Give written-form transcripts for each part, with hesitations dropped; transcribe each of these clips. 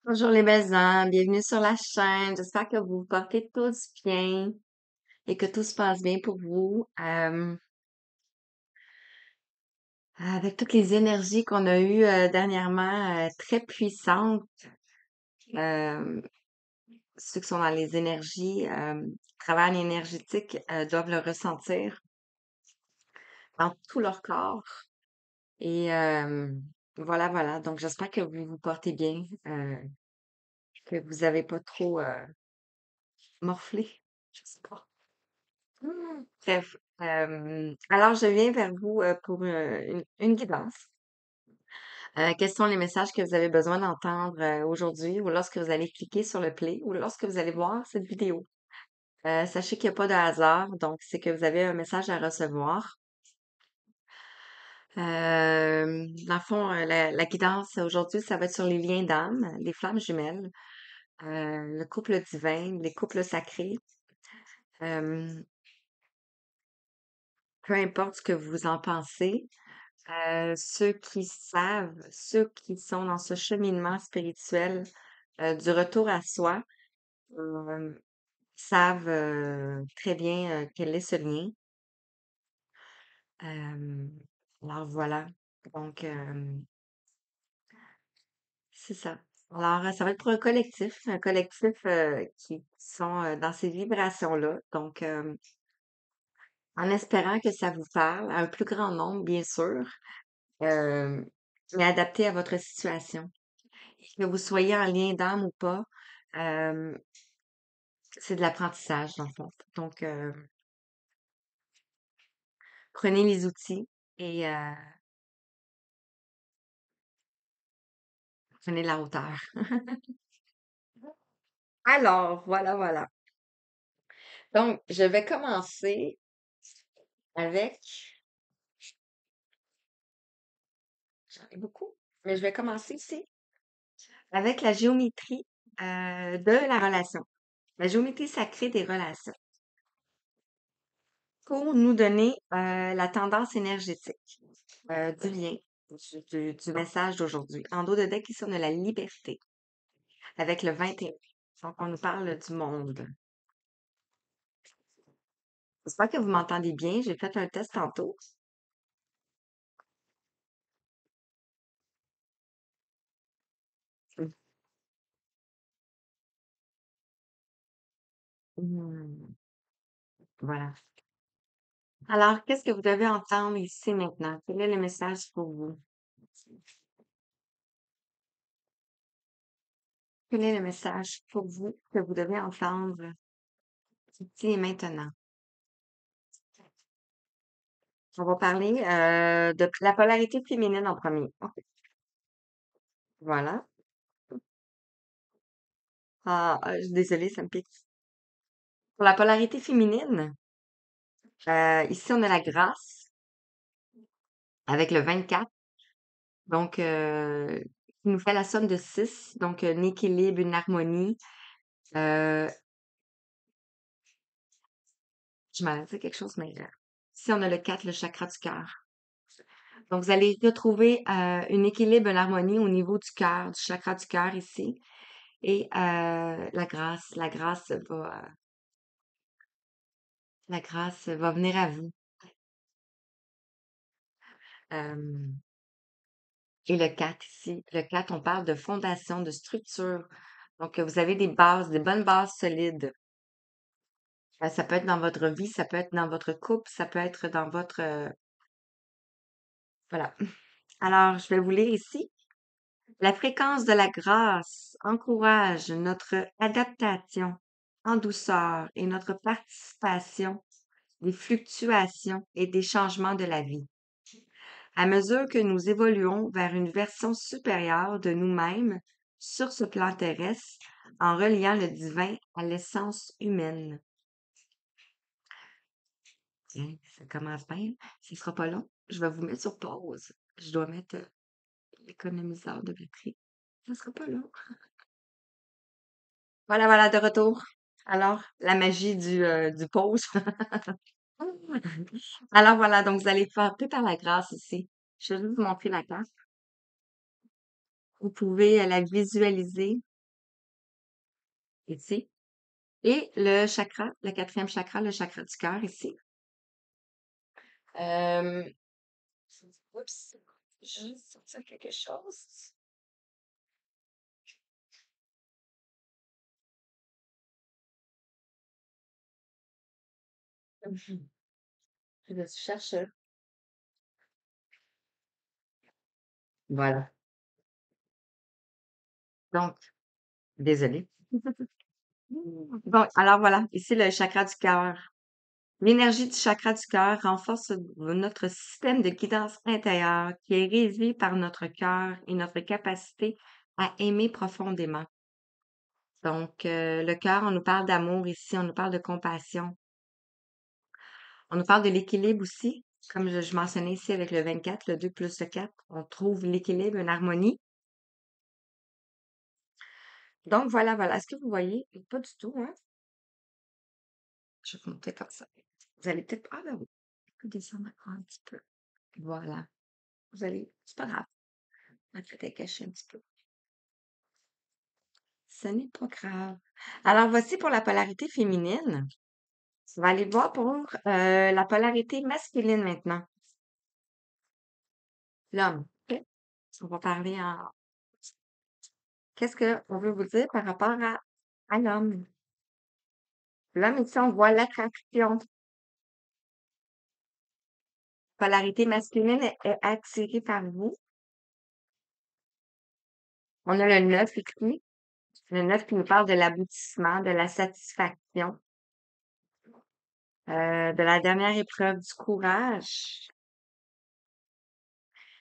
Bonjour les belles âmes, bienvenue sur la chaîne. J'espère que vous vous portez tous bien et que tout se passe bien pour vous. Avec toutes les énergies qu'on a eues dernièrement, très puissantes, euh, ceux qui sont dans les énergies, qui travaillent en énergétique, doivent le ressentir dans tout leur corps. Et voilà, voilà. Donc j'espère que vous vous portez bien, que vous n'avez pas trop morflé. Je sais pas. Bref, alors je viens vers vous pour une guidance. Quels sont les messages que vous avez besoin d'entendre aujourd'hui ou lorsque vous allez cliquer sur le play ou lorsque vous allez voir cette vidéo? Sachez qu'il n'y a pas de hasard, donc c'est que vous avez un message à recevoir. Dans le fond, la guidance aujourd'hui, ça va être sur les liens d'âme, les flammes jumelles, le couple divin, les couples sacrés. Euh, Peu importe ce que vous en pensez, ceux qui savent, ceux qui sont dans ce cheminement spirituel du retour à soi, euh, savent très bien quel est ce lien. Euh, alors voilà. Donc, c'est ça. Alors, ça va être pour un collectif qui sont dans ces vibrations-là. Donc, en espérant que ça vous parle, à un plus grand nombre, bien sûr, euh, mais adapté à votre situation. Que vous soyez en lien d'âme ou pas, euh, c'est de l'apprentissage, dans le fond. Donc, prenez les outils et prenez la hauteur. Alors, voilà, voilà. Donc, je vais commencer avec, j'en ai beaucoup, mais je vais commencer ici avec la géométrie de la relation. La géométrie sacrée des relations pour nous donner la tendance énergétique du lien, du message d'aujourd'hui. En dos de deck, ici, on a la liberté avec le 21. Donc, on nous parle du monde. J'espère que vous m'entendez bien. J'ai fait un test tantôt. Hmm, voilà. Alors, qu'est-ce que vous devez entendre ici maintenant? Quel est le message pour vous? Quel est le message pour vous que vous devez entendre ici et maintenant? On va parler de la polarité féminine en premier. Ok. Voilà. Désolée, ça me pique. Pour la polarité féminine, ici, on a la grâce avec le 24. Donc, qui nous fait la somme de 6. Donc, un équilibre, une harmonie. Euh, je m'allais dire quelque chose, mais ici, on a le 4, le chakra du cœur. Donc, vous allez retrouver un équilibre, une harmonie au niveau du cœur, du chakra du cœur ici. Et la grâce va venir à vous. Euh, et le 4 ici, le 4, on parle de fondation, de structure. Donc, vous avez des bases, des bonnes bases solides. Ça peut être dans votre vie, ça peut être dans votre couple, ça peut être dans votre... voilà. Alors, je vais vous lire ici. La fréquence de la grâce encourage notre adaptation en douceur et notre participation des fluctuations et des changements de la vie. À mesure que nous évoluons vers une version supérieure de nous-mêmes sur ce plan terrestre, en reliant le divin à l'essence humaine. Tiens, ça commence bien. Ce sera pas long. Je vais vous mettre sur pause. Je dois mettre l'économiseur de batterie. Ça sera pas long. Voilà, voilà, de retour. Alors, la magie du pause. Alors voilà, donc vous allez faire tout par la grâce ici. Je vais juste vous montrer la carte. Vous pouvez la visualiser. ici. Et le chakra, le quatrième chakra, le chakra du cœur ici. Euh, oups, je vais sortir quelque chose. Mhm. Je cherche. Voilà. Donc, désolée. Bon, alors voilà, ici le chakra du cœur. L'énergie du chakra du cœur renforce notre système de guidance intérieure qui est régi par notre cœur et notre capacité à aimer profondément. Donc, le cœur, on nous parle d'amour ici, on nous parle de compassion. On nous parle de l'équilibre aussi, comme je mentionnais ici avec le 24, le 2 plus le 4. On trouve l'équilibre, une harmonie. Donc, voilà, voilà. Est-ce que vous voyez? Pas du tout, hein? Je vais vous montrer comme ça. Vous allez peut-être... Ah ben oui, je peux descendre encore un petit peu. Voilà. Vous allez... C'est pas grave. On va peut-être cacher un petit peu. Ce n'est pas grave. Alors, voici pour la polarité féminine. On va aller voir pour la polarité masculine maintenant. L'homme. OK? On va parler en... Qu'est-ce qu'on veut vous dire par rapport à l'homme? L'homme, ici, on voit l'attraction. Polarité masculine est attirée par vous. On a le 9 ici. Le 9 qui nous parle de l'aboutissement, de la satisfaction, de la dernière épreuve du courage.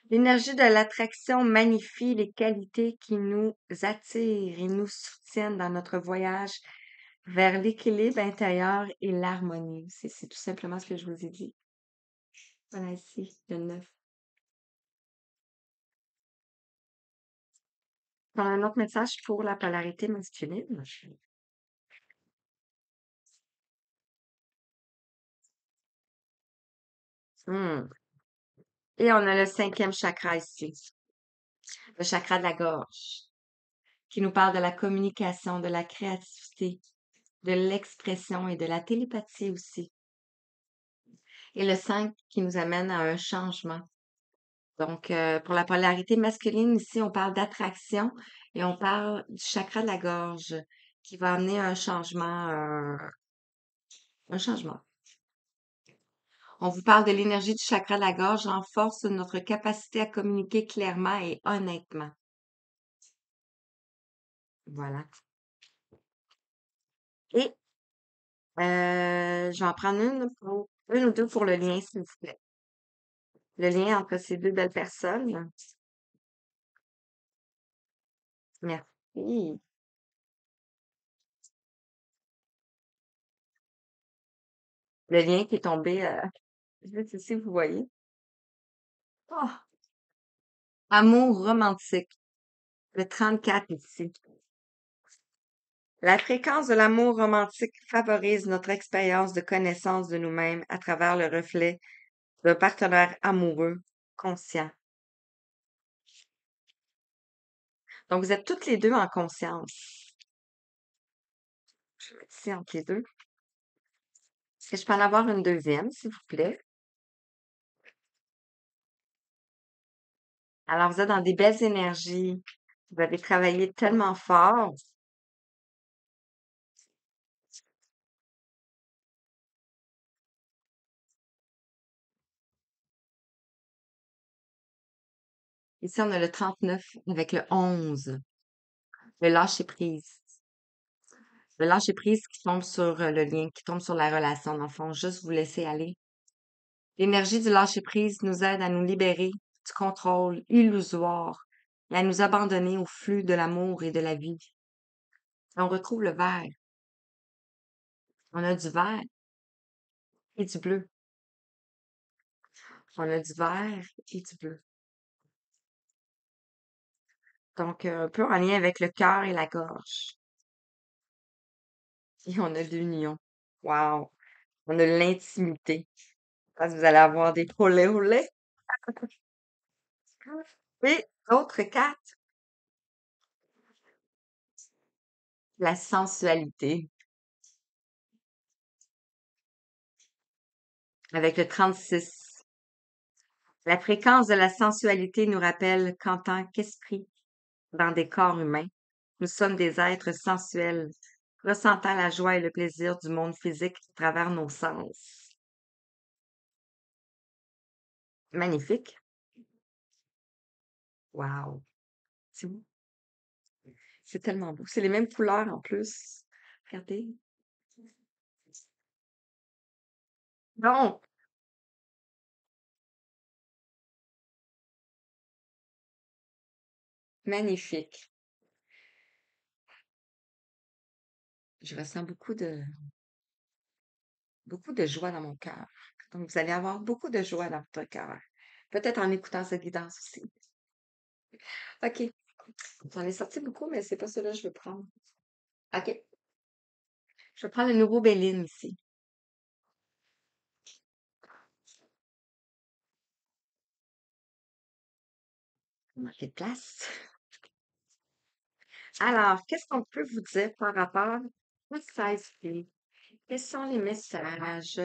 L'énergie de l'attraction magnifie les qualités qui nous attirent et nous soutiennent dans notre voyage vers l'équilibre intérieur et l'harmonie. C'est tout simplement ce que je vous ai dit. Voilà ici, le 9. On a un autre message pour la polarité masculine. Hmm. Et on a le cinquième chakra ici, le chakra de la gorge, qui nous parle de la communication, de la créativité, de l'expression et de la télépathie aussi. Et le 5 qui nous amène à un changement. Donc, pour la polarité masculine, ici, on parle d'attraction et on parle du chakra de la gorge qui va amener un changement, un changement. On vous parle de l'énergie du chakra de la gorge renforce notre capacité à communiquer clairement et honnêtement. Voilà. Et je vais en prendre une ou deux pour le lien, s'il vous plaît. Le lien entre ces deux belles personnes. Merci. Le lien qui est tombé, juste ici, vous voyez. Oh, amour romantique. Le 34 ici. La fréquence de l'amour romantique favorise notre expérience de connaissance de nous-mêmes à travers le reflet d'un partenaire amoureux, conscient. Donc, vous êtes toutes les deux en conscience. Je vais mettre ici entre les deux. Est-ce que je peux en avoir une deuxième, s'il vous plaît? Alors, vous êtes dans des belles énergies. Vous avez travaillé tellement fort. Ici, on a le 39 avec le 11, le lâcher-prise. Le lâcher-prise qui tombe sur le lien, qui tombe sur la relation, dans le fond, juste vous laisser aller. L'énergie du lâcher-prise nous aide à nous libérer du contrôle illusoire et à nous abandonner au flux de l'amour et de la vie. On retrouve le vert. On a du vert et du bleu. On a du vert et du bleu. Donc, un peu en lien avec le cœur et la gorge. Et on a de l'union. Wow! On a de l'intimité. Parce que vous allez avoir des olé olé. Et d'autres quatre. La sensualité. Avec le 36. La fréquence de la sensualité nous rappelle qu'en tant qu'esprit, dans des corps humains, nous sommes des êtres sensuels, ressentant la joie et le plaisir du monde physique à travers nos sens. Magnifique. Wow. C'est beau. C'est tellement beau. C'est les mêmes couleurs en plus. Regardez. Donc, magnifique. Je ressens beaucoup de joie dans mon cœur. Donc, vous allez avoir beaucoup de joie dans votre cœur. Peut-être en écoutant cette guidance aussi. OK. J'en ai sorti beaucoup, mais c'est pas celui-là que je veux prendre. OK. Je vais prendre le nouveau Béline ici. Manquer de place. Alors, qu'est-ce qu'on peut vous dire par rapport au 16 filles? Quels sont les messages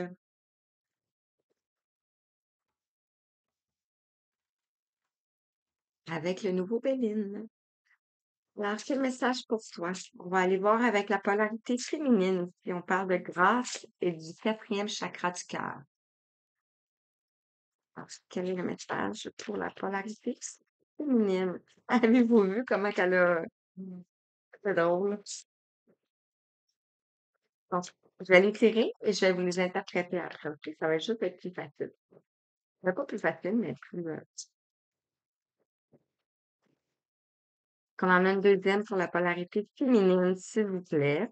avec le nouveau Béline? Alors, quel message pour toi? On va aller voir avec la polarité féminine. Puis on parle de grâce et du quatrième chakra du cœur. Alors, quel est le message pour la polarité féminine? Avez-vous vu comment qu'elle a... C'est drôle. Donc, je vais les tirer et je vais vous les interpréter après. OK? Ça va juste être plus facile. Pas plus facile, mais plus... qu'on en a une deuxième sur la polarité féminine, s'il vous plaît.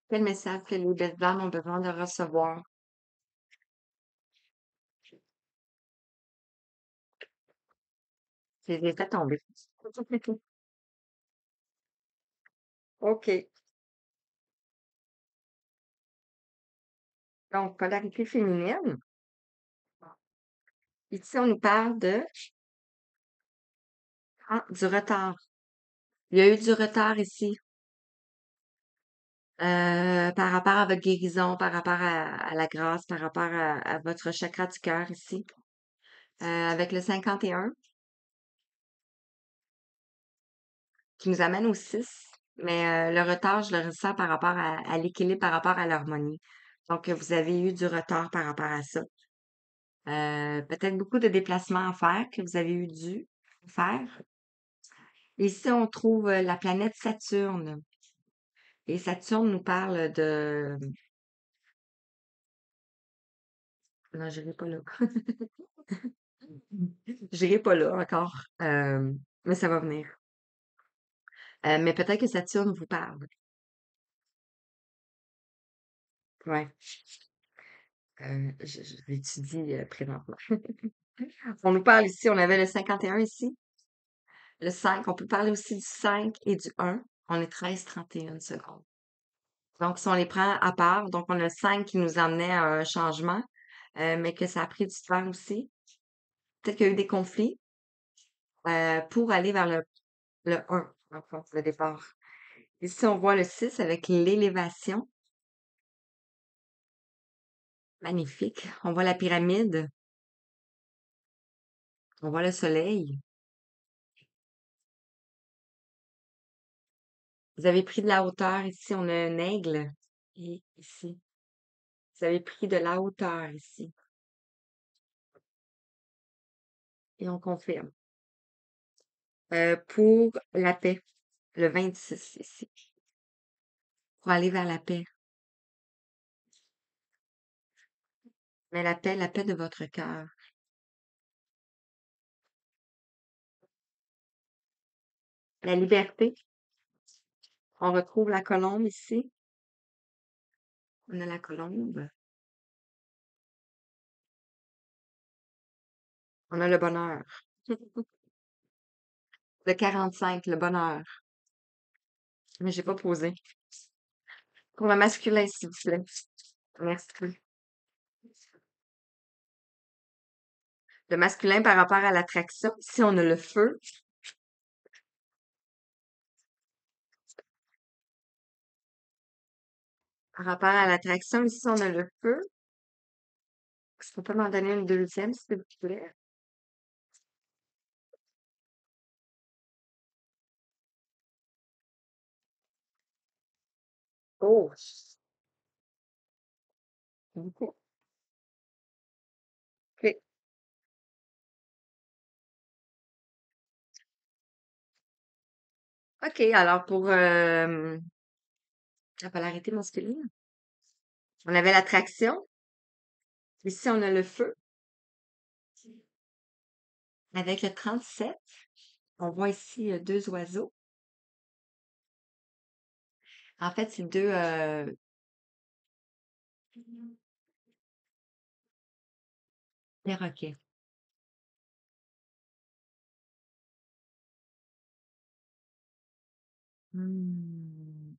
Quel message que les belles dames ont besoin de recevoir? Je les ai fait tomber. OK. Donc, polarité féminine. Ici, on nous parle du retard. Il y a eu du retard ici par rapport à votre guérison, par rapport à la grâce, par rapport à votre chakra du cœur ici. Avec le 51 qui nous amène au 6. Mais le retard, je le ressens par rapport à l'équilibre, par rapport à l'harmonie. Donc, vous avez eu du retard par rapport à ça. Peut-être beaucoup de déplacements à faire que vous avez eu dû faire. Ici, on trouve la planète Saturne. Et Saturne nous parle de... Non, je n'irai pas là. Je n'irai pas là encore. Mais ça va venir. Mais peut-être que Saturne vous parle. Ouais. Je l'étudie présentement. On nous parle ici, on avait le 51 ici. Le 5, on peut parler aussi du 5 et du 1. On est 13,31 secondes. Donc, si on les prend à part, donc on a le 5 qui nous amenait à un changement, mais que ça a pris du temps aussi. Peut-être qu'il y a eu des conflits pour aller vers le 1, en fait, le départ. Ici, on voit le 6 avec l'élévation. Magnifique. On voit la pyramide. On voit le soleil. Vous avez pris de la hauteur ici. On a un aigle. Et ici. Vous avez pris de la hauteur ici. Et on confirme. Pour la paix. Le 26 ici. Pour aller vers la paix. Mais la paix de votre cœur. La liberté. On retrouve la colombe ici. On a la colombe. On a le bonheur. Le 45, le bonheur. Mais j'ai pas posé. Pour le masculin, s'il vous plaît. Merci. Le masculin par rapport à l'attraction. Ici, on a le feu. Par rapport à l'attraction, ici, on a le feu. Je peux pas m'en donner une deuxième, s'il vous plaît. Oh, OK. OK, alors pour la polarité masculine, on avait l'attraction. Ici, on a le feu. Avec le 37, on voit ici deux oiseaux. En fait, c'est deux perroquets. Hmm,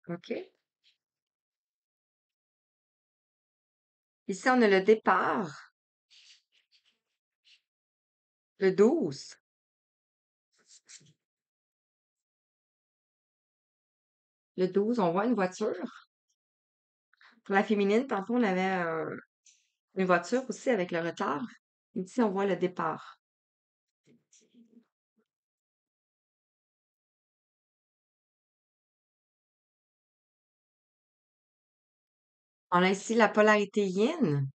OK. Ici, on a le départ, le 12. Le 12, on voit une voiture. Pour la féminine, tantôt, on avait une voiture aussi avec le retard. Ici, on voit le départ. On a ici la polarité yin.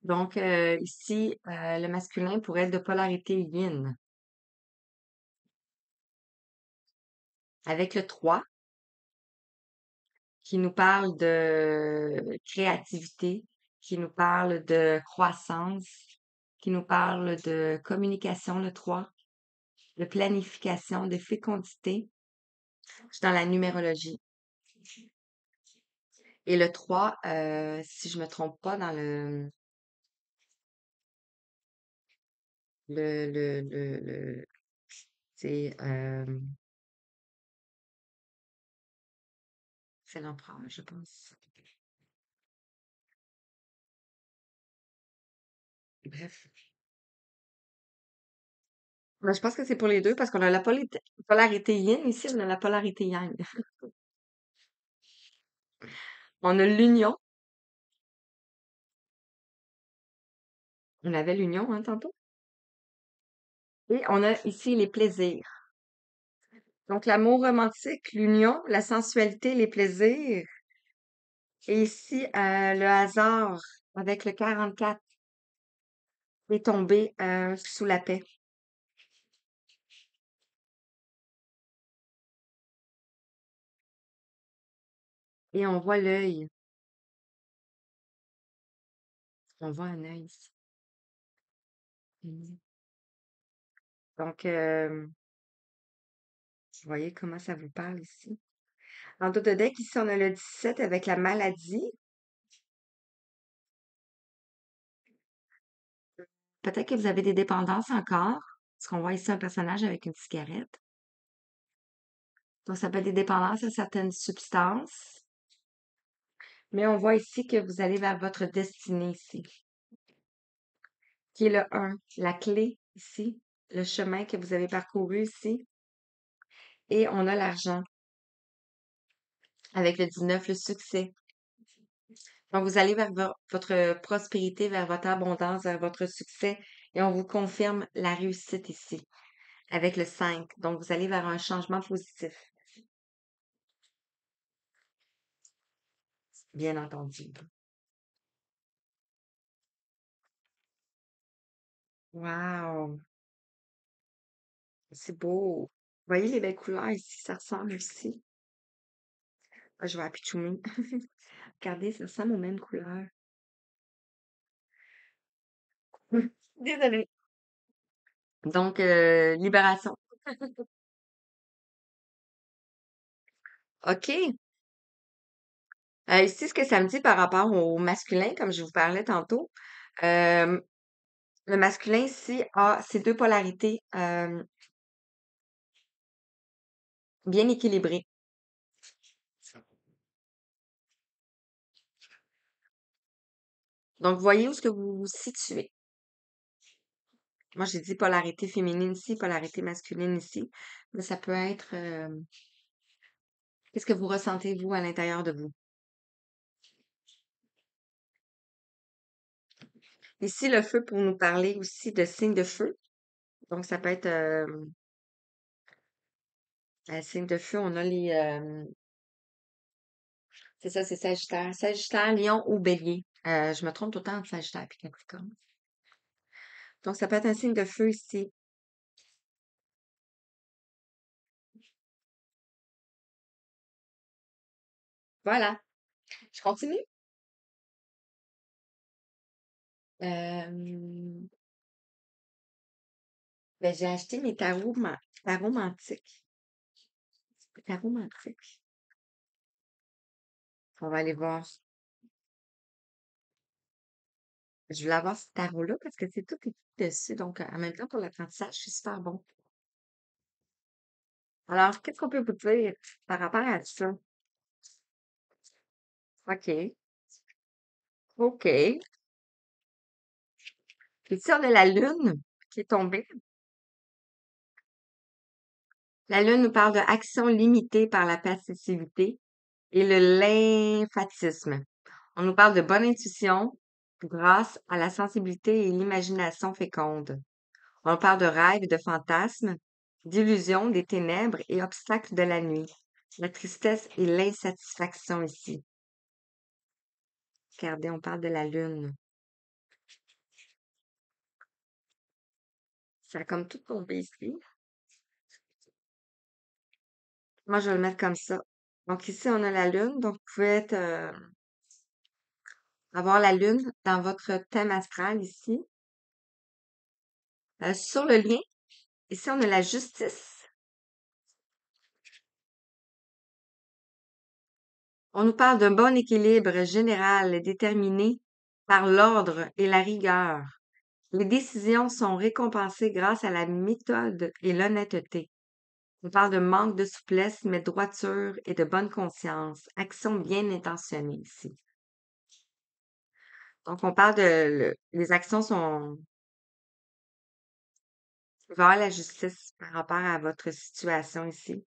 Donc, ici, le masculin pourrait être de polarité yin. Avec le 3, qui nous parle de créativité, qui nous parle de croissance, qui nous parle de communication, le 3, de planification, de fécondité. C'est dans la numérologie. Et le 3, si je me trompe pas, dans le c'est c'est l'empereur, je pense. Bref. Mais je pense que c'est pour les deux parce qu'on a la polarité yin ici, on a la polarité yang. On a l'union. On avait l'union, hein, tantôt. Et on a ici les plaisirs. Donc, l'amour romantique, l'union, la sensualité, les plaisirs. Et ici, le hasard avec le 44 est tombé sous la paix. Et on voit l'œil. On voit un œil ici. Mhm. Donc, vous voyez comment ça vous parle ici. En dos de deck, ici, on a le 17 avec la maladie. Peut-être que vous avez des dépendances encore, parce qu'on voit ici un personnage avec une cigarette. Donc, ça peut être des dépendances à certaines substances. Mais on voit ici que vous allez vers votre destinée ici, qui est le 1, la clé ici, le chemin que vous avez parcouru ici. Et on a l'argent avec le 19, le succès. Donc, vous allez vers votre prospérité, vers votre abondance, vers votre succès. Et on vous confirme la réussite ici avec le 5. Donc, vous allez vers un changement positif, bien entendu. Wow, c'est beau. Vous voyez les belles couleurs ici, ça ressemble aussi. Ah, je vais à Pichoumi. Regardez, ça ressemble aux mêmes couleurs. Désolée. Donc, libération. OK. Ici, ce que ça me dit par rapport au masculin, comme je vous parlais tantôt, euh, le masculin ici a ces deux polarités bien équilibrées. Donc, voyez où est-ce que vous vous situez. Moi, j'ai dit polarité féminine ici, polarité masculine ici. Mais ça peut être, qu'est-ce que vous ressentez, vous, à l'intérieur de vous? Ici, le feu pour nous parler aussi de signes de feu. Donc, ça peut être un signe de feu. On a c'est ça, c'est Sagittaire. Sagittaire, Lion ou Bélier. Je me trompe tout le temps entre Sagittaire et Capricorne. Donc, ça peut être un signe de feu ici. Voilà. Je continue. Euh, ben, j'ai acheté mes tarots mantiques. Tarots mantiques. On va aller voir. Je voulais avoir ce tarot-là parce que c'est tout écrit dessus. Donc, en même temps, pour l'apprentissage, c'est super bon. Alors, qu'est-ce qu'on peut vous dire par rapport à ça? OK. OK. Ici, on a la lune qui est tombée. La lune nous parle de action limitée par la passivité et le lymphatisme. On nous parle de bonne intuition grâce à la sensibilité et l'imagination féconde. On parle de rêves, de fantasmes, d'illusions, des ténèbres et obstacles de la nuit. La tristesse et l'insatisfaction ici. Regardez, on parle de la lune. Ça a comme tout tombé ici. Moi, je vais le mettre comme ça. Donc ici, on a la lune. Donc, vous pouvez avoir la lune dans votre thème astral ici. Sur le lien, ici, on a la justice. On nous parle d'un bon équilibre général déterminé par l'ordre et la rigueur. Les décisions sont récompensées grâce à la méthode et l'honnêteté. On parle de manque de souplesse, mais de droiture et de bonne conscience. Action bien intentionnée ici. Donc, on parle les actions sont vers la justice par rapport à votre situation ici.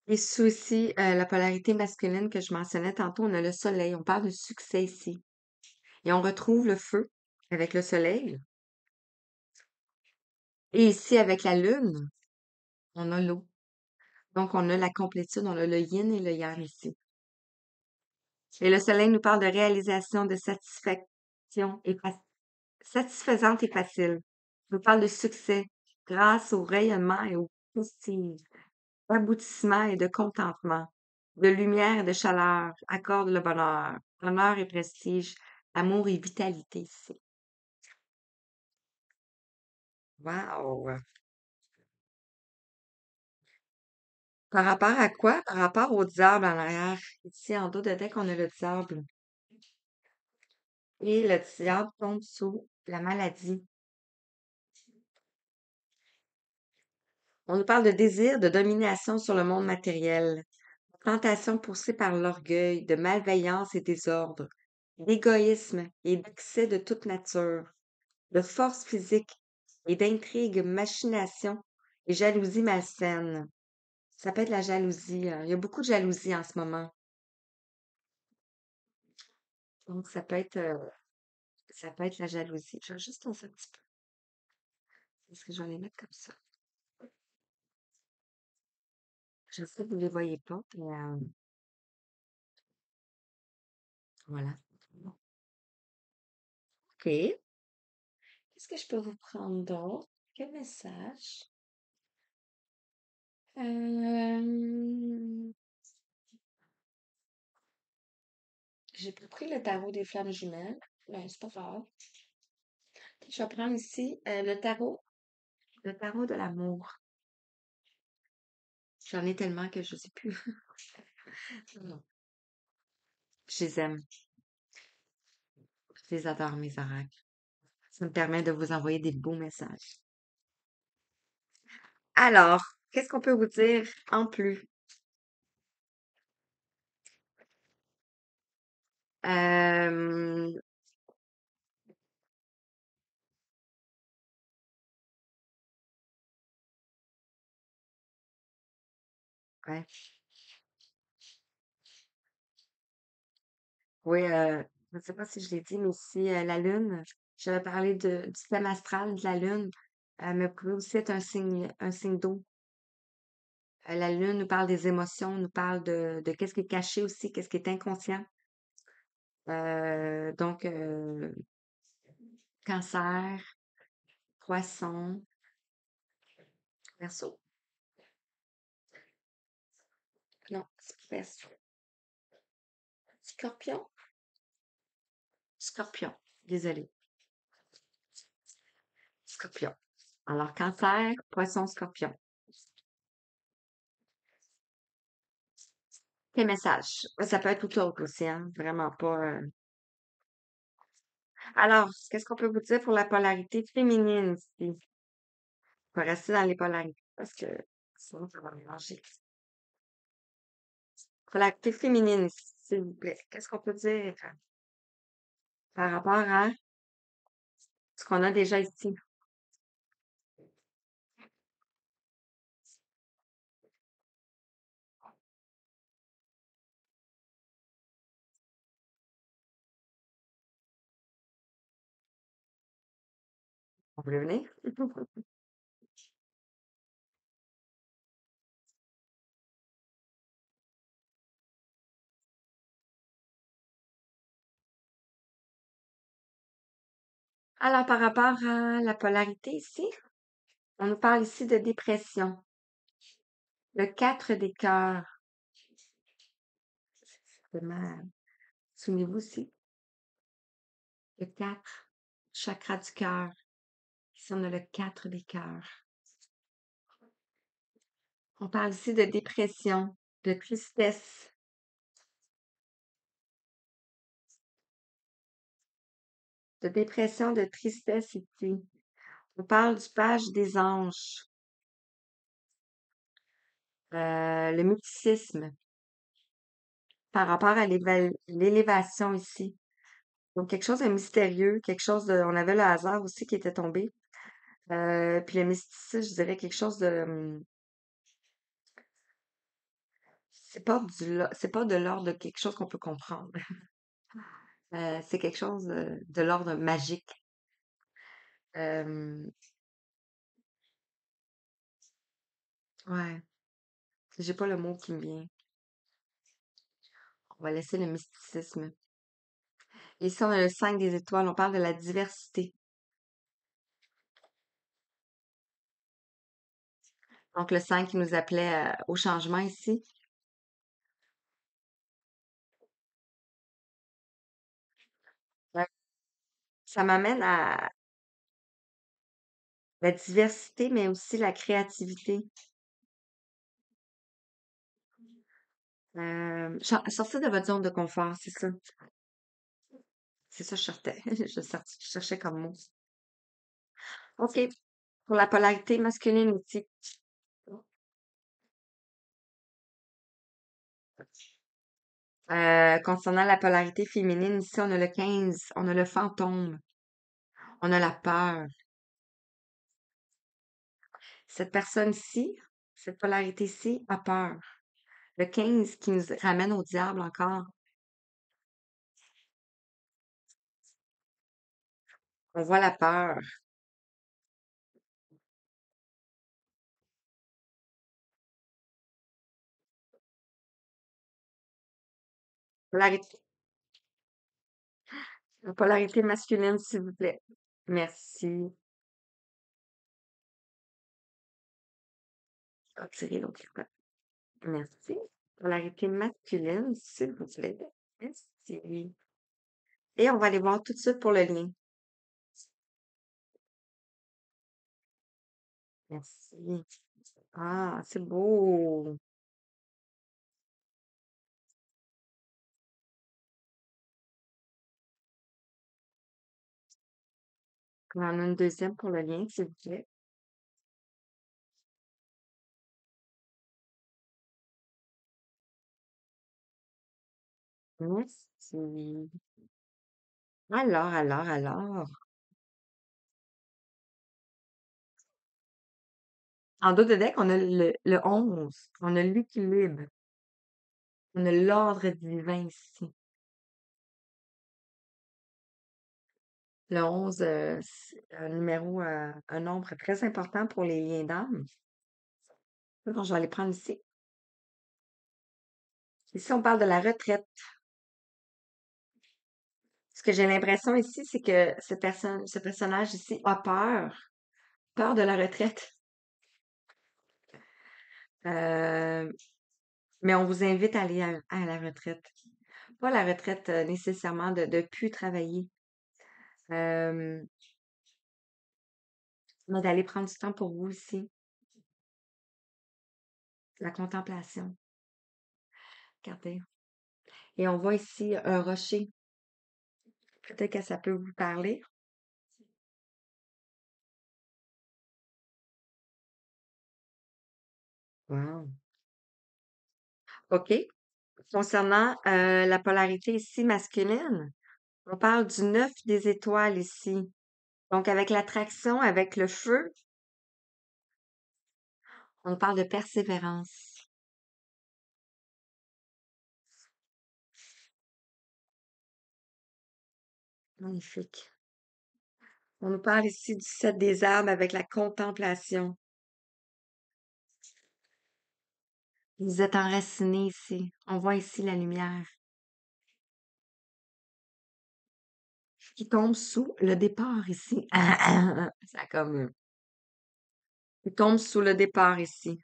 Et aussi, la polarité masculine que je mentionnais tantôt, on a le soleil. On parle de succès ici. Et on retrouve le feu avec le soleil. Et ici, avec la lune, on a l'eau. Donc, on a la complétude, on a le yin et le yang ici. Et le soleil nous parle de réalisation, de satisfaction satisfaisante et facile. Il nous parle de succès grâce au rayonnement et au prestige, d'aboutissement et de contentement, de lumière et de chaleur, accorde le bonheur, honneur et prestige, amour et vitalité ici. Wow! Par rapport à quoi? Par rapport au diable en arrière. Ici, en dos de deck, on a le diable. Et le diable tombe sous la maladie. On nous parle de désir, de domination sur le monde matériel, de tentation poussée par l'orgueil, de malveillance et désordre, d'égoïsme et d'excès de toute nature, de force physique et d'intrigue, machination et jalousie malsaine. Ça peut être la jalousie. Il y a beaucoup de jalousie en ce moment. Donc, ça peut être la jalousie. Je vais juste lancer un petit peu. Parce que je vais les mettre comme ça. Je sais que vous ne les voyez pas, mais voilà. OK. Qu'est-ce que je peux vous prendre d'autre? Quel message? Euh, j'ai pas pris le tarot des flammes jumelles. Ben, c'est pas grave. Je vais prendre ici le tarot de l'amour. J'en ai tellement que je sais plus. Non. Je les aime. Je les adore, mes oracles. Ça me permet de vous envoyer des beaux messages. Alors, qu'est-ce qu'on peut vous dire en plus? Euh, Ouais. Oui, je ne sais pas si je l'ai dit, mais ici, la Lune, j'avais parlé du thème astral de la Lune, mais vous pouvez aussi être un signe d'eau. La Lune nous parle des émotions, nous parle de qu'est-ce qui est caché aussi, qu'est-ce qui est inconscient. Donc, Cancer, Poisson, Verseau. Non, c'est pas Verseau. Scorpion. Scorpion. Désolée. Scorpion. Alors, Cancer, Poisson, Scorpion. Quel message? Ça peut être tout autre aussi, hein? Vraiment pas. Alors, qu'est-ce qu'on peut vous dire pour la polarité féminine ici? On va rester dans les polarités parce que sinon, ça va mélanger. Polarité féminine ici, s'il vous plaît. Qu'est-ce qu'on peut dire par rapport à ce qu'on a déjà ici? On peut venir? Alors, par rapport à la polarité ici, on nous parle ici de dépression. Le 4 des cœurs. Vraiment, souvenez-vous aussi. Le 4, chakra du cœur. Ici, on a le 4 des cœurs. On parle ici de dépression, de tristesse, de tristesse ici. On parle du page des anges, le mysticisme par rapport à l'élévation ici. Donc, quelque chose de mystérieux, quelque chose de... On avait le hasard aussi qui était tombé. Puis le mysticisme, je dirais quelque chose de... c'est pas de l'ordre de quelque chose qu'on peut comprendre. C'est quelque chose de l'ordre magique. Euh, ouais, j'ai pas le mot qui me vient. On va laisser le mysticisme. Et ici, on a le 5 des étoiles. On parle de la diversité. Donc, le 5 qui nous appelait au changement ici. Ouais. Ça m'amène à la diversité, mais aussi la créativité. Sortir de votre zone de confort, c'est ça. C'est ça que je cherchais. Je cherchais comme mot. OK. Pour la polarité masculine aussi. Concernant la polarité féminine, ici, on a le 15, on a le fantôme, on a la peur. Cette personne-ci, cette polarité-ci, a peur. Le 15 qui nous ramène au diable encore. On voit la peur. Polarité, la polarité masculine, s'il vous plaît. Merci. Retirez l'autre. Merci. Polarité masculine, s'il vous plaît. Merci. Et on va aller voir tout de suite pour le lien. Merci. Ah, c'est beau. On en a une deuxième pour le lien, s'il vous plaît. Merci. Alors. En dos de deck, on a le 11. On a l'équilibre. On a l'ordre divin ici. Le 11, c'est un numéro, un nombre très important pour les liens d'âme. Donc, je vais aller prendre ici. Ici, on parle de la retraite. Ce que j'ai l'impression ici, c'est que ce personnage ici a peur. Peur de la retraite. Euh, mais on vous invite à aller à la retraite. Pas la retraite nécessairement de plus travailler, euh, mais d'aller prendre du temps pour vous aussi. La contemplation. Regardez. Et on voit ici un rocher. Peut-être que ça peut vous parler. Wow. OK. Concernant la polarité ici masculine, on parle du 9 des étoiles ici. Donc, avec l'attraction, avec le feu, on parle de persévérance. Magnifique. On nous parle ici du 7 des arbres avec la contemplation. Vous êtes enraciné ici. On voit ici la lumière qui tombe sous le départ ici. Ça comme qui tombe sous le départ ici.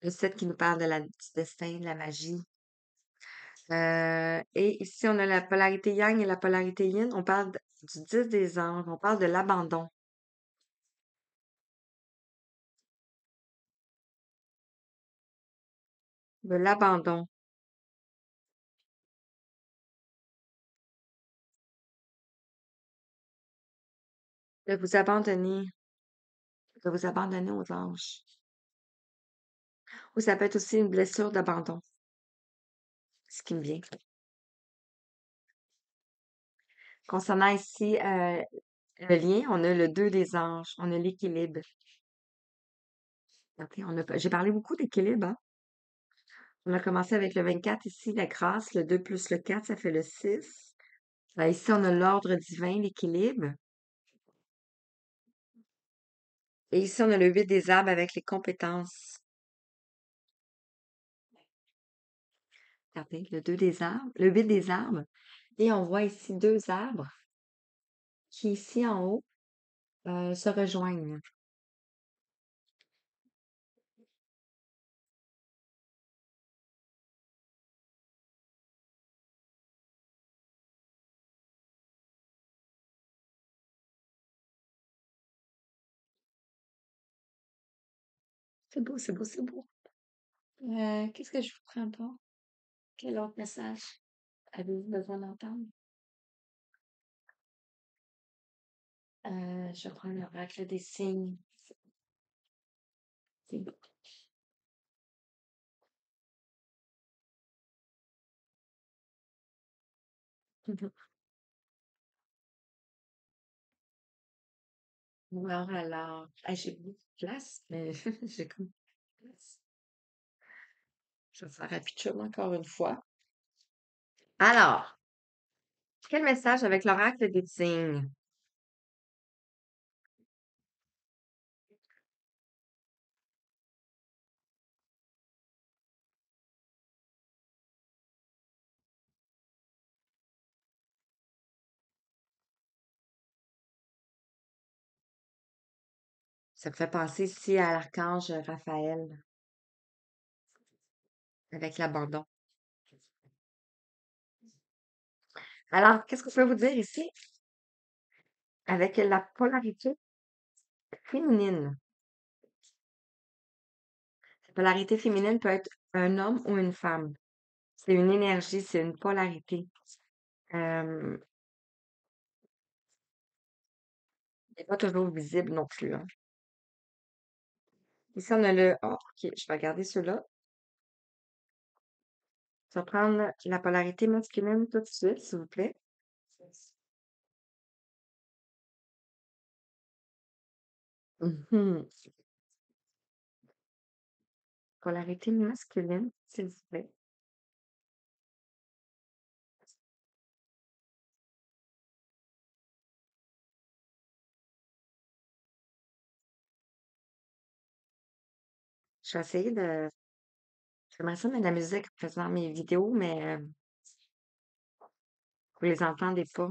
Le 7 qui nous parle du destin, de la magie. Et ici, on a la polarité yang et la polarité yin. On parle du 10 des anges. On parle de l'abandon. De l'abandon. De vous abandonner. De vous abandonner aux anges. Ou ça peut être aussi une blessure d'abandon. Ce qui me vient. Concernant ici le lien, on a le 2 des anges. On a l'équilibre. Regardez, j'ai parlé beaucoup d'équilibre, hein? On a commencé avec le 24 ici, la grâce. Le 2 plus le 4, ça fait le 6. Ici, on a l'ordre divin, l'équilibre. Et ici, on a le 8 des arbres avec les compétences. Regardez, le 2 des arbres, le 8 des arbres. Et on voit ici deux arbres qui, ici en haut, se rejoignent. C'est beau, c'est beau, c'est beau. Qu'est-ce que je vous prends pas? Quel autre message avez-vous besoin d'entendre? Je prends l'oracle des signes. C'est beau. Alors, j'ai beaucoup de place, mais j'ai comme pas de place. Je vais faire rapidement encore une fois. Alors, quel message avec l'oracle des signes? Ça me fait penser ici à l'archange Raphaël avec l'abandon. Alors, qu'est-ce que je peux vous dire ici avec la polarité féminine? La polarité féminine peut être un homme ou une femme. C'est une énergie, c'est une polarité. Euh, n'est pas toujours visible non plus, hein. Ici, on a le... Oh, ok, je vais regarder ceux-là. Je vais prendre la polarité masculine tout de suite, s'il vous plaît. Mhm. Polarité masculine, s'il vous plaît. Je vais essayer de. J'aimerais ça mettre de la musique en faisant mes vidéos, mais vous les entendez pas.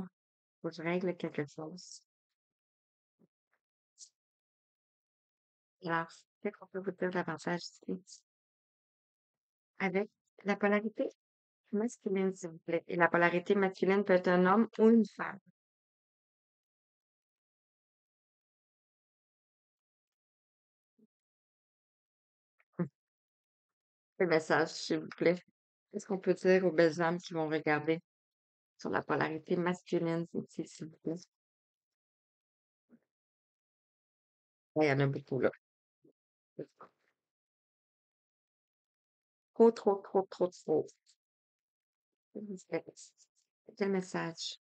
Faut que je règle quelque chose. Alors, qu'est-ce qu'on peut vous dire davantage ici? Avec la polarité masculine, s'il vous plaît. Et la polarité masculine peut être un homme ou une femme. Le message, s'il vous plaît. Qu'est-ce qu'on peut dire aux belles âmes qui vont regarder sur la polarité masculine ici, s'il vous plaît? Ouais, il y en a beaucoup, là. Trop, trop, trop, trop, trop. Quel message?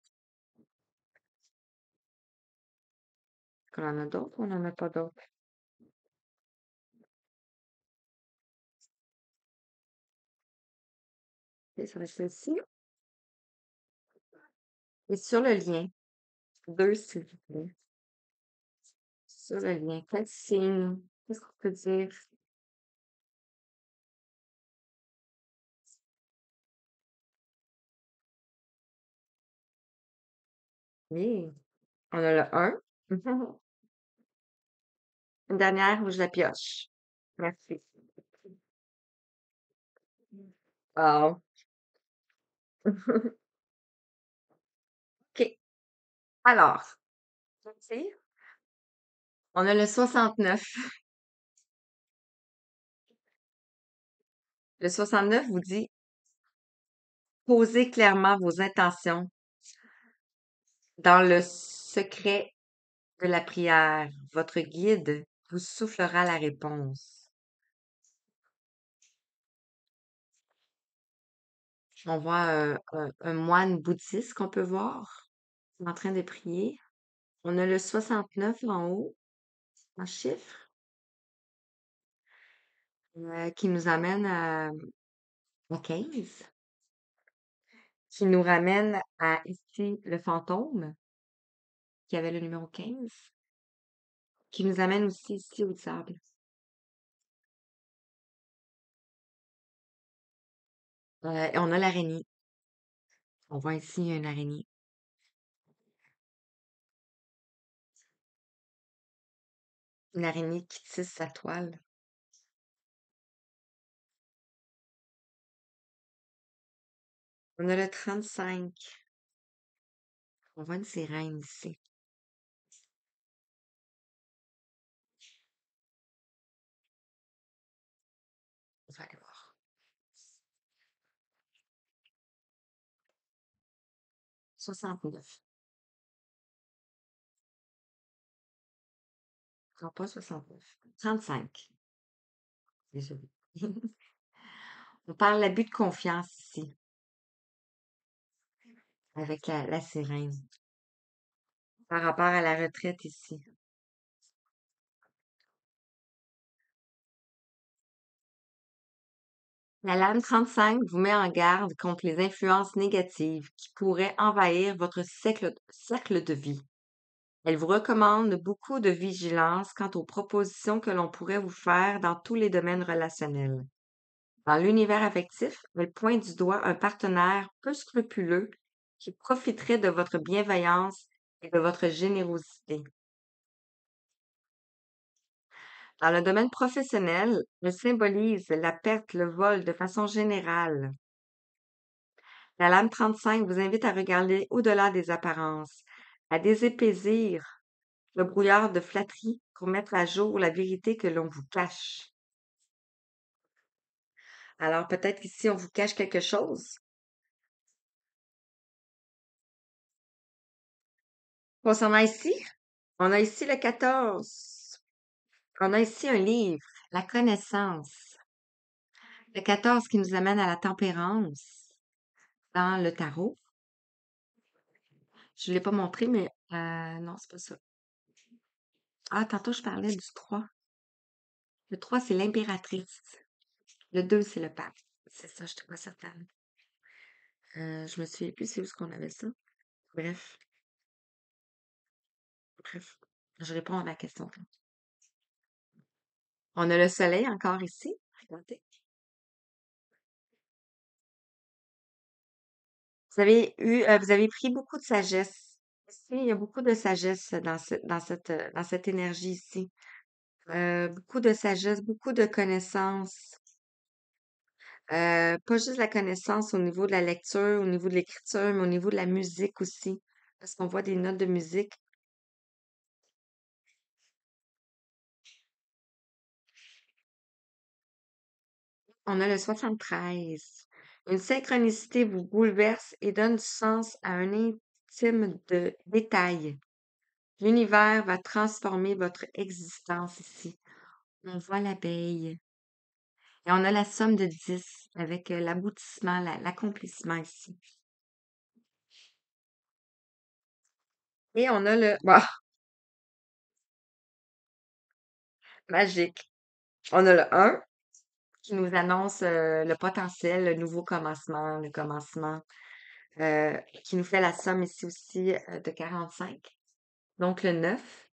Qu'on en a d'autres ou on n'en a pas d'autres? Ok, ça va être celle-ci. Et sur le lien, deux, s'il vous plaît. Sur le lien, quel signe? Qu'est-ce qu'on peut dire? Oui, on a le un. Une dernière où je la pioche. Merci. Wow. OK. Alors, ici, on a le 69. Le 69 vous dit posez clairement vos intentions dans le secret de la prière. Votre guide vous soufflera la réponse. On voit un moine bouddhiste qu'on peut voir en train de prier. On a le 69 en haut, en chiffre, qui nous amène à 15, qui nous ramène à ici le fantôme, qui avait le numéro 15, qui nous amène aussi ici au diable. Et on a l'araignée. On voit ici une araignée. Une araignée qui tisse sa toile. On a le 35. On voit une sirène ici. On va aller voir. 69. Non, pas 69. 35. Désolée. On parle l'abus de confiance ici, avec la sirène, par rapport à la retraite ici. La lame 35 vous met en garde contre les influences négatives qui pourraient envahir votre cercle de vie. Elle vous recommande beaucoup de vigilance quant aux propositions que l'on pourrait vous faire dans tous les domaines relationnels. Dans l'univers affectif, elle pointe du doigt un partenaire peu scrupuleux qui profiterait de votre bienveillance et de votre générosité. Dans le domaine professionnel, elle symbolise la perte, le vol de façon générale. La lame 35 vous invite à regarder au-delà des apparences, à désépaisir le brouillard de flatterie pour mettre à jour la vérité que l'on vous cache. Alors peut-être qu'ici, on vous cache quelque chose. Concernant ici, on a ici le 14. On a ici un livre, La connaissance. Le 14 qui nous amène à la tempérance dans le tarot. Je ne l'ai pas montré, mais non, c'est pas ça. Ah, tantôt, je parlais du 3. Le 3 c'est l'impératrice. Le 2 c'est le pape. C'est ça, je suis pas certaine. Je me souviens plus c'est où ce qu'on avait ça. Bref, bref. Je réponds à la question. On a le soleil encore ici. Regardez. Vous avez pris beaucoup de sagesse. Ici, il y a beaucoup de sagesse dans cette énergie ici. Beaucoup de sagesse, beaucoup de connaissances. Pas juste la connaissance au niveau de la lecture, au niveau de l'écriture, mais au niveau de la musique aussi. Parce qu'on voit des notes de musique. On a le 73. Une synchronicité vous bouleverse et donne du sens à un intime de détail. L'univers va transformer votre existence ici. On voit l'abeille. Et on a la somme de 10 avec l'aboutissement, l'accomplissement ici. Et on a le... Bah, magique. On a le 1 qui nous annonce le potentiel, le nouveau commencement, le commencement, qui nous fait la somme ici aussi de 45. Donc le 9,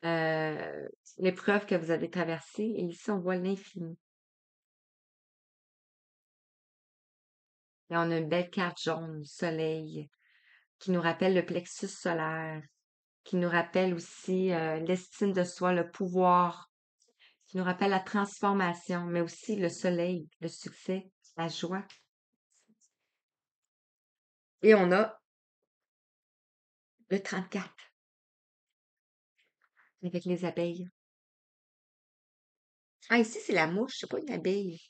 euh, l'épreuve que vous avez traversée. Et ici, on voit l'infini. Et on a une belle carte jaune, soleil, qui nous rappelle le plexus solaire, qui nous rappelle aussi l'estime de soi, le pouvoir, qui nous rappelle la transformation, mais aussi le soleil, le succès, la joie. Et on a le 34 avec les abeilles. Ah, ici, c'est la mouche, c'est pas une abeille.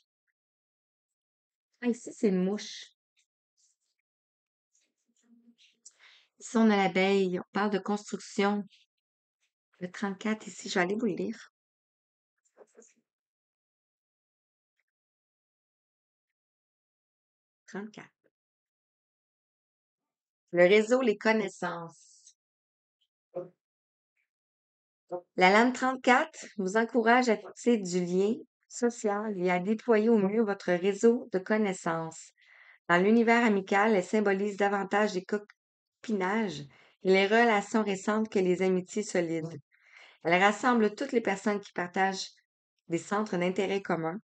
Ah, ici, c'est une mouche. Ici, on a l'abeille. On parle de construction. Le 34 ici, je vais aller vous le lire. 34. Le réseau, les connaissances. La lame 34 vous encourage à tisser du lien social et à déployer au mieux votre réseau de connaissances. Dans l'univers amical, elle symbolise davantage les copinages et les relations récentes que les amitiés solides. Elle rassemble toutes les personnes qui partagent des centres d'intérêt communs.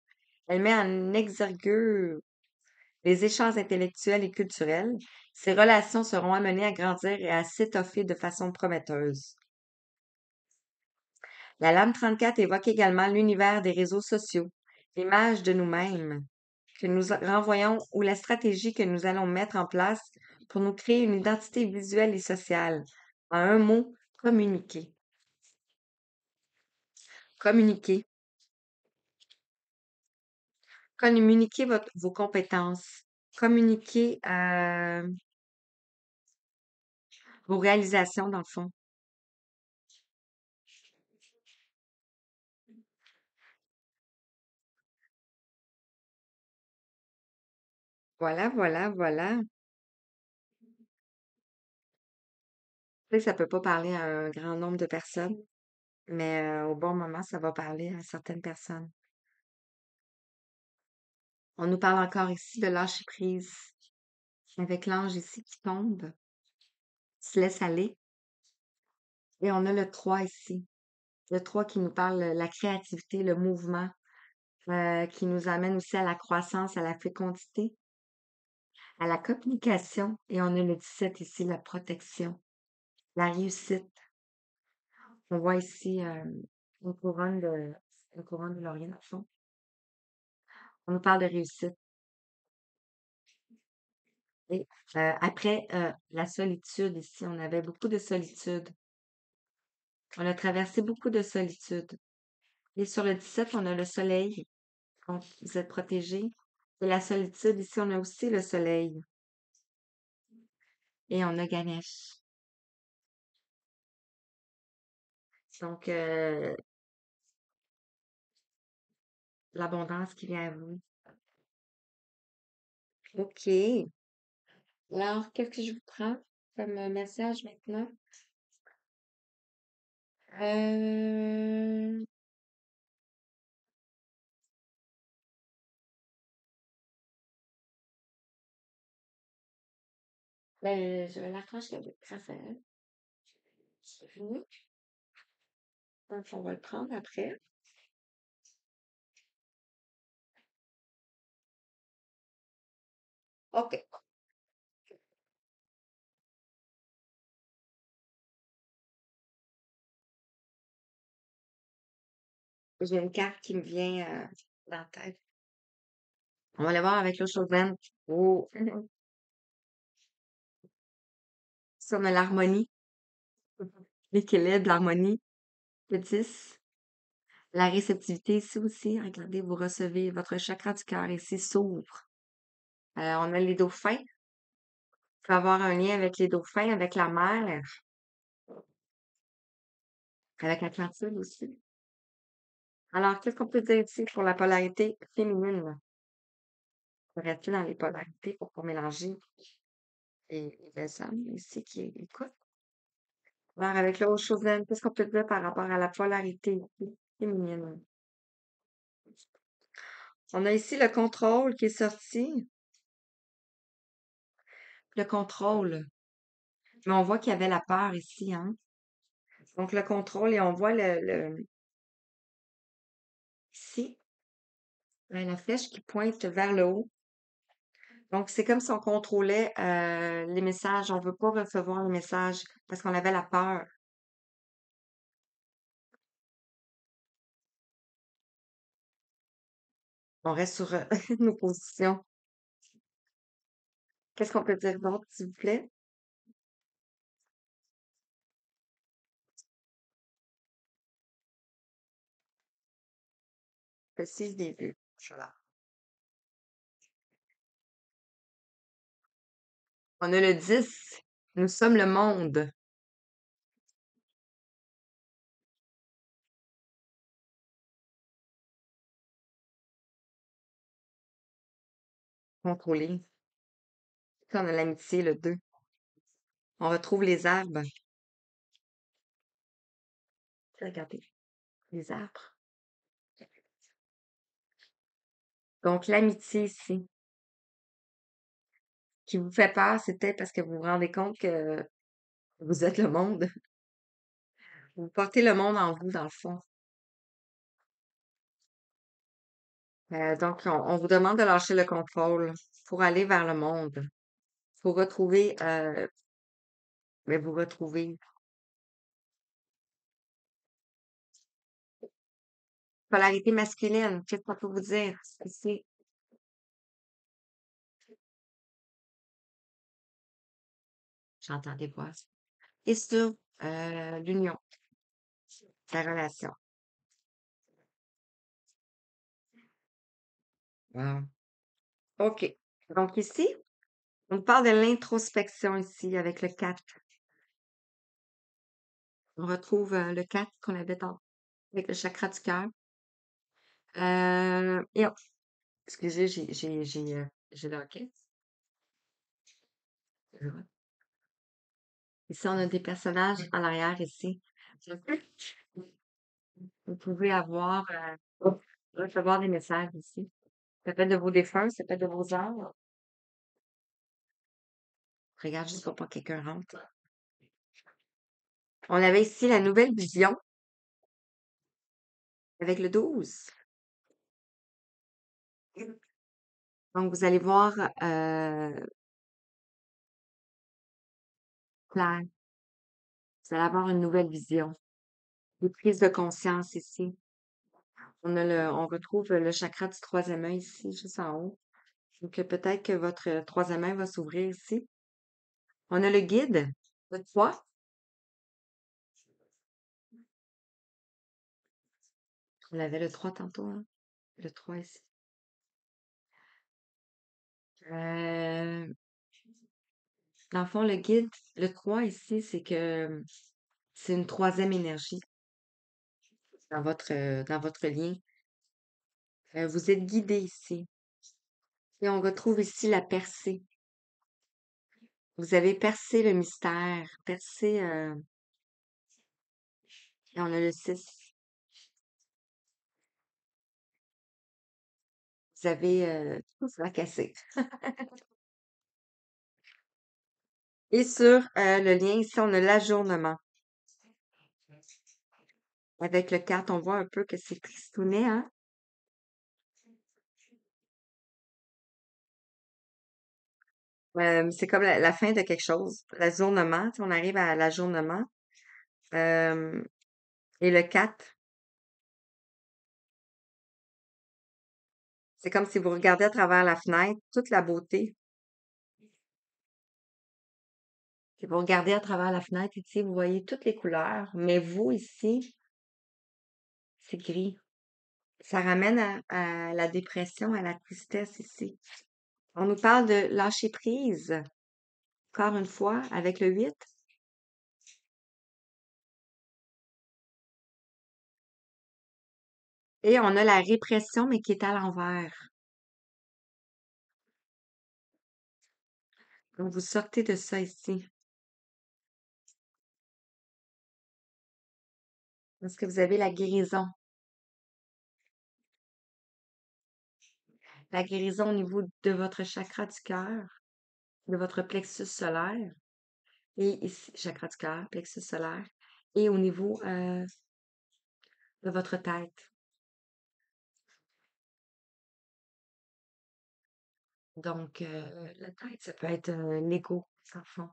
Elle met en exergue les échanges intellectuels et culturels. Ces relations seront amenées à grandir et à s'étoffer de façon prometteuse. La lame 34 évoque également l'univers des réseaux sociaux, l'image de nous-mêmes que nous renvoyons ou la stratégie que nous allons mettre en place pour nous créer une identité visuelle et sociale. En un mot, communiquer. Communiquer. Communiquer vos compétences. Communiquer vos réalisations, dans le fond. Voilà, voilà, voilà. Tu sais, ça peut pas parler à un grand nombre de personnes, mais au bon moment, ça va parler à certaines personnes. On nous parle encore ici de lâcher prise, avec l'ange ici qui tombe, se laisse aller. Et on a le 3 ici. Le 3 qui nous parle de la créativité, le mouvement, qui nous amène aussi à la croissance, à la fécondité, à la communication. Et on a le 17 ici, la protection, la réussite. On voit ici une couronne une couronne de laurier, dans le fond. On nous parle de réussite. Et après, la solitude ici, on avait beaucoup de solitude. On a traversé beaucoup de solitude. Et sur le 17, on a le soleil. Donc, vous êtes protégés. Et la solitude, ici, on a aussi le soleil. Et on a Ganesh. Donc, l'abondance qui vient à vous. OK. Alors, qu'est-ce que je vous prends comme message maintenant? Euh, je vais l'accrocher avec Raphaël. C'est fini. Donc, on va le prendre après. OK. J'ai une carte qui me vient dans la tête. On va aller voir avec l'eau chauvette. Oh. Si on a l'harmonie, l'équilibre, l'harmonie, le 10. La réceptivité ici aussi. Regardez, vous recevez votre chakra du cœur ici s'ouvre. On a les dauphins. Peut avoir un lien avec les dauphins, avec la mer, avec Atlantide aussi. Alors, qu'est-ce qu'on peut dire ici pour la polarité féminine? Rester dans les polarités pour pas mélanger les hommes ici qui écoutent. Alors, avec le haut chauvin, qu'est-ce qu'on peut dire par rapport à la polarité féminine? On a ici le contrôle qui est sorti. Le contrôle. Mais on voit qu'il y avait la peur ici, hein? Donc, le contrôle, et on voit ici, la flèche qui pointe vers le haut. Donc, c'est comme si on contrôlait les messages. On veut pas recevoir les messages parce qu'on avait la peur. On reste sur nos positions. Qu'est-ce qu'on peut dire d'autre, s'il vous plaît? Le 6 des vues. Voilà. On a le 10. Nous sommes le monde contrôlé. Puis on a l'amitié, le 2. On retrouve les arbres. Regardez, les arbres. Donc, l'amitié ici, qui vous fait peur, c'était parce que vous vous rendez compte que vous êtes le monde. Vous portez le monde en vous, dans le fond. Donc, on vous demande de lâcher le contrôle pour aller vers le monde, pour retrouver, mais vous retrouver. Polarité masculine, qu'est-ce qu'on peut vous dire? Ici, j'entends des voix. Et sur l'union, la relation. Wow. OK. Donc ici, on parle de l'introspection ici avec le 4. On retrouve le 4 qu'on avait avec le chakra du cœur. Excusez, j'ai le hockey. Ici, on a des personnages en arrière ici. Vous pouvez recevoir des messages ici. Ça peut être de vos défunts, ça peut être de vos âmes. Regarde juste pour pas que quelqu'un rentre. On avait ici la nouvelle vision avec le 12. Donc, vous allez voir clair. Vous allez avoir une nouvelle vision. Des prises de conscience ici. On retrouve le chakra du troisième œil ici, juste en haut. Donc, peut-être que votre troisième œil va s'ouvrir ici. On a le guide, le 3. On avait le 3 tantôt, hein? Le 3 ici. Euh, Dans le fond, le guide, le 3 ici, c'est que c'est une troisième énergie dans votre lien. Vous êtes guidé ici. Et on retrouve ici la percée. Vous avez percé le mystère, percé Et on a le 6. Vous avez tout fracassé. Et sur le lien ici, on a l'ajournement. Avec le 4, on voit un peu que c'est tristounet, hein? C'est comme la fin de quelque chose. L'ajournement, tu sais, on arrive à l'ajournement. Euh, et le 4, c'est comme si vous regardez à travers la fenêtre toute la beauté. Si vous regardez à travers la fenêtre ici, vous voyez toutes les couleurs, mais vous ici, c'est gris. Ça ramène à la dépression, à la tristesse ici. On nous parle de lâcher prise, encore une fois, avec le 8. Et on a la répression, mais qui est à l'envers. Donc, vous sortez de ça ici. Parce que vous avez la guérison. La guérison au niveau de votre chakra du cœur, de votre plexus solaire. Et ici, chakra du cœur, plexus solaire. Et au niveau de votre tête. Donc, la tête, ça peut être l'ego, en fond.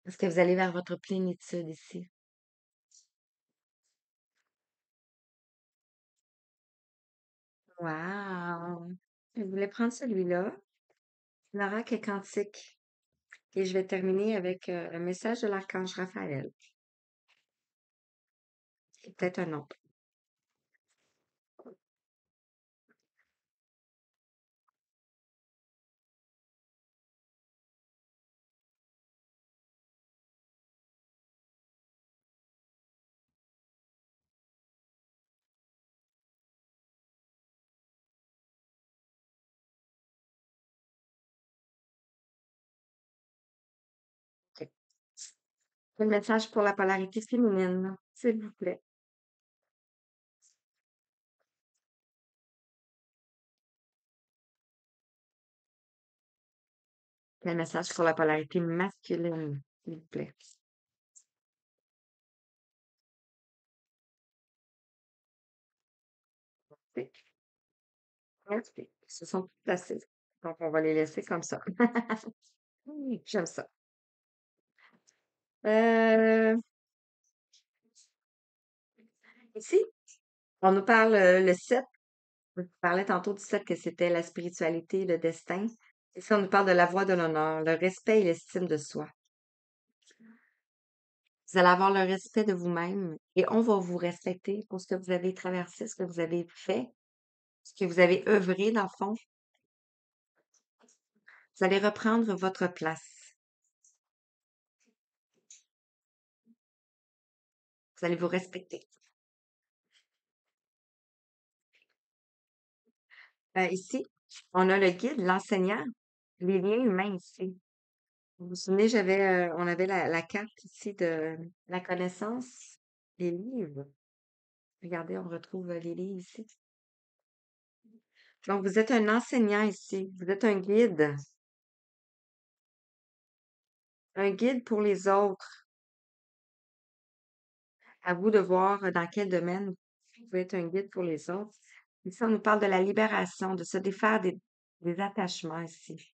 Parce que vous allez vers votre plénitude ici. Wow! Je voulais prendre celui-là, l'oracle quantique. Et je vais terminer avec le message de l'archange Raphaël. Et peut-être un autre. OK. Le message pour la polarité féminine, s'il vous plaît. Le message pour la polarité masculine, s'il vous plaît. Oui, merci. Ils se sont tout placés. Donc, on va les laisser comme ça. J'aime ça. Euh, ici, on nous parle le 7. On parlait tantôt du 7 que c'était la spiritualité, le destin. Ici, on nous parle de la voie de l'honneur, le respect et l'estime de soi. Vous allez avoir le respect de vous-même et on va vous respecter pour ce que vous avez traversé, ce que vous avez fait, ce que vous avez œuvré dans le fond. Vous allez reprendre votre place. Vous allez vous respecter. Ici, on a le guide, l'enseignant, les liens humains ici. Vous vous souvenez, on avait la carte ici de la connaissance, les livres. Regardez, on retrouve les livres ici. Donc, vous êtes un enseignant ici. Vous êtes un guide pour les autres. À vous de voir dans quel domaine vous pouvez être un guide pour les autres. Ici, on nous parle de la libération, de se défaire des attachements ici.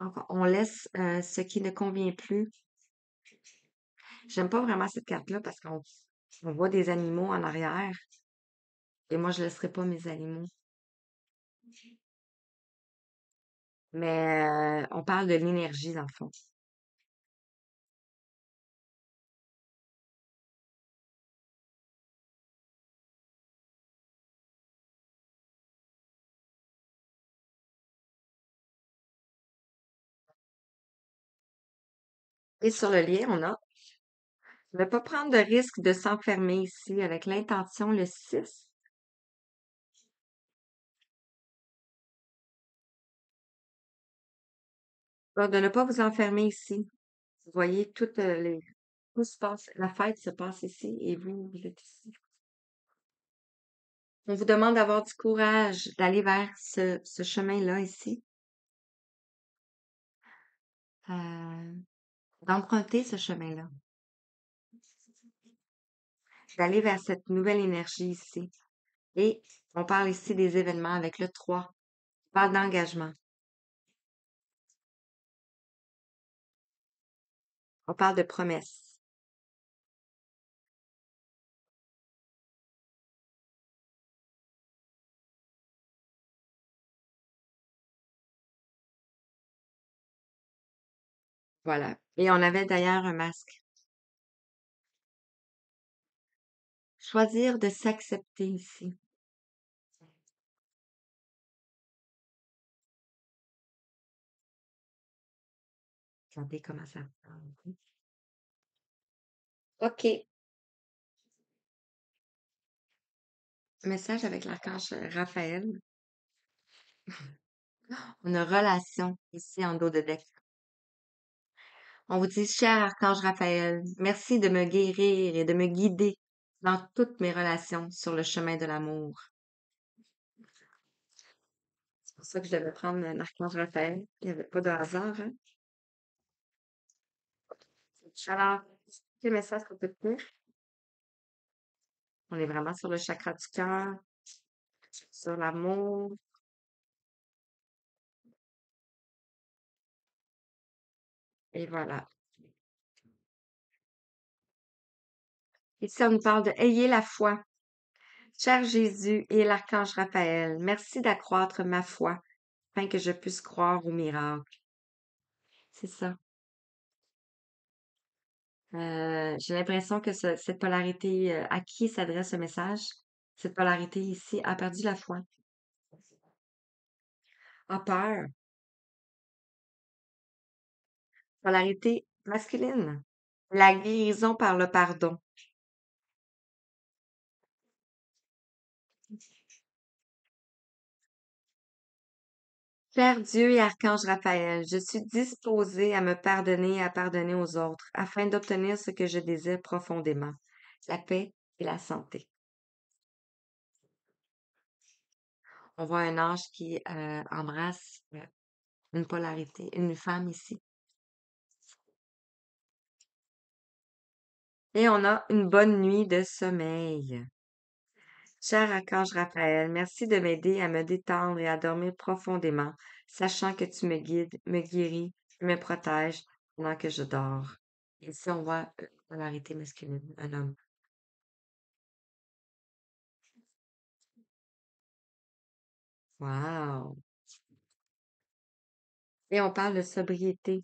Donc, on laisse ce qui ne convient plus. J'aime pas vraiment cette carte-là parce qu'on voit des animaux en arrière et moi, je laisserai pas mes animaux. Mais on parle de l'énergie, dans le fond. Et sur le lien, on a ne pas prendre de risque de s'enfermer ici avec l'intention, le 6. De ne pas vous enfermer ici. Vous voyez toutes les Tout se passe, la fête se passe ici et vous, vous êtes ici. On vous demande d'avoir du courage, d'aller vers ce chemin-là ici, euh, d'emprunter ce chemin-là, d'aller vers cette nouvelle énergie ici. Et on parle ici des événements avec le 3. On parle d'engagement. On parle de promesses. Voilà. Et on avait d'ailleurs un masque. Choisir de s'accepter ici. Regardez comment ça parle. OK. Message avec l'archange Raphaël. Une relation ici en dos de deck. On vous dit, cher archange Raphaël, merci de me guérir et de me guider dans toutes mes relations sur le chemin de l'amour. C'est pour ça que je devais prendre l'archange Raphaël. Il n'y avait pas de hasard, hein? Alors, quel message qu'on peut tenir? On est vraiment sur le chakra du cœur, sur l'amour. Et voilà. Ici, on nous parle de ayez la foi. Cher Jésus et l'archange Raphaël, merci d'accroître ma foi afin que je puisse croire au miracle. C'est ça. J'ai l'impression que cette polarité, à qui s'adresse ce message? Cette polarité ici a perdu la foi, a peur. Polarité masculine. La guérison par le pardon. Cher Dieu et Archange Raphaël, je suis disposée à me pardonner et à pardonner aux autres afin d'obtenir ce que je désire profondément, la paix et la santé. On voit un ange qui embrasse une polarité, une femme ici. Et on a une bonne nuit de sommeil. Cher archange Raphaël, merci de m'aider à me détendre et à dormir profondément, sachant que tu me guides, me guéris, et me protèges pendant que je dors. Ici, on voit une polarité masculine, un homme. Wow! Et on parle de sobriété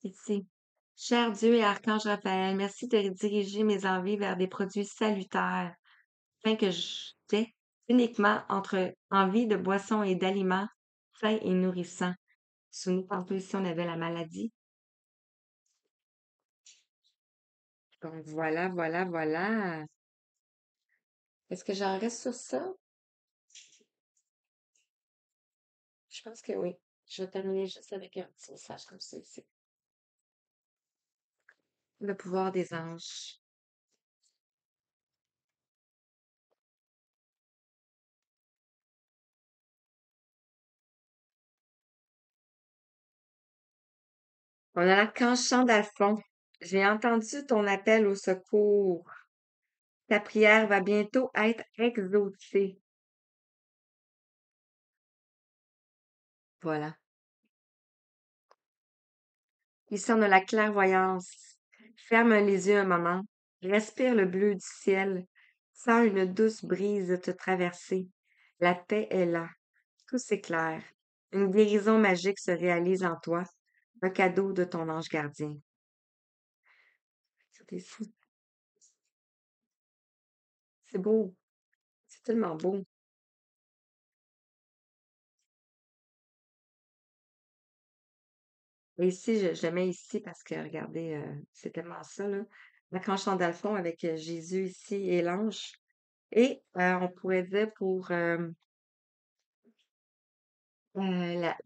ici. Cher Dieu et archange Raphaël, merci de diriger mes envies vers des produits salutaires afin que j'aie uniquement entre envie de boissons et d'aliments sains et nourrissants. Souvenez tantôt ici, on avait la maladie. Donc voilà, voilà, voilà. Est-ce que j'en reste sur ça? Je pense que oui. Je vais terminer juste avec un petit message comme ça ici. Le pouvoir des anges. On a l'archange Chandalphon. J'ai entendu ton appel au secours. Ta prière va bientôt être exaucée. Voilà. Ici, on a la clairvoyance. Ferme les yeux un moment. Respire le bleu du ciel. Sens une douce brise te traverser. La paix est là. Tout s'éclaire. Une guérison magique se réalise en toi. Un cadeau de ton ange gardien. C'est fou. C'est beau. C'est tellement beau. Et ici, je mets ici parce que, regardez, c'est tellement ça, là. L'archange Chandalphon avec Jésus ici et l'ange. Et on pourrait dire pour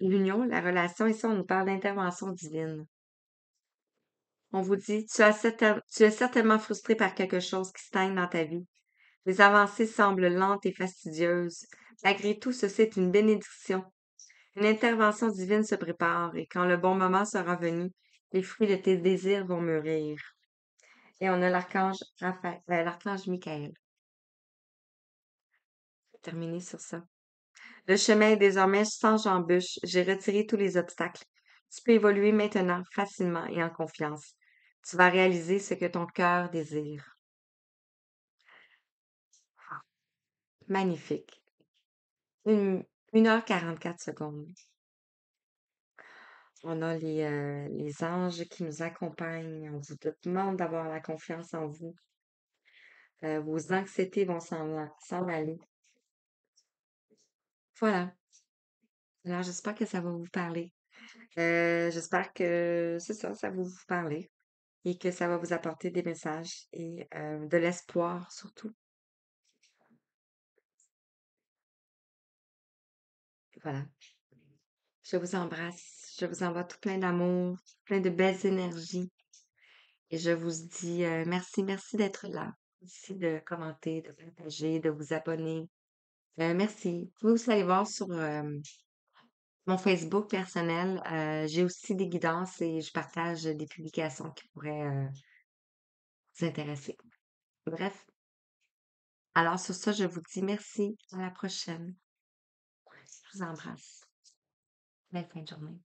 l'union, la relation, ici, on nous parle d'intervention divine. On vous dit, tu es certainement frustré par quelque chose qui stagne dans ta vie. Les avancées semblent lentes et fastidieuses. Malgré tout, ceci est une bénédiction. Une intervention divine se prépare et quand le bon moment sera venu, les fruits de tes désirs vont mûrir. Et on a l'archange Michael. Terminé sur ça. Le chemin est désormais sans embûche. J'ai retiré tous les obstacles. Tu peux évoluer maintenant, facilement et en confiance. Tu vas réaliser ce que ton cœur désire. Ah, magnifique. Une, 1h44 secondes. On a les anges qui nous accompagnent. On vous demande d'avoir la confiance en vous. Vos anxiétés vont s'en aller. Voilà. Alors, j'espère que ça va vous parler. J'espère que c'est ça, ça va vous parler et que ça va vous apporter des messages et de l'espoir surtout. Voilà. Je vous embrasse. Je vous envoie tout plein d'amour, plein de belles énergies. Et je vous dis merci d'être là. Merci de commenter, de partager, de vous abonner. Merci. Vous pouvez aussi aller voir sur mon Facebook personnel. J'ai aussi des guidances et je partage des publications qui pourraient vous intéresser. Bref, alors sur ça, je vous dis merci. À la prochaine. Je vous embrasse. Belle fin de journée.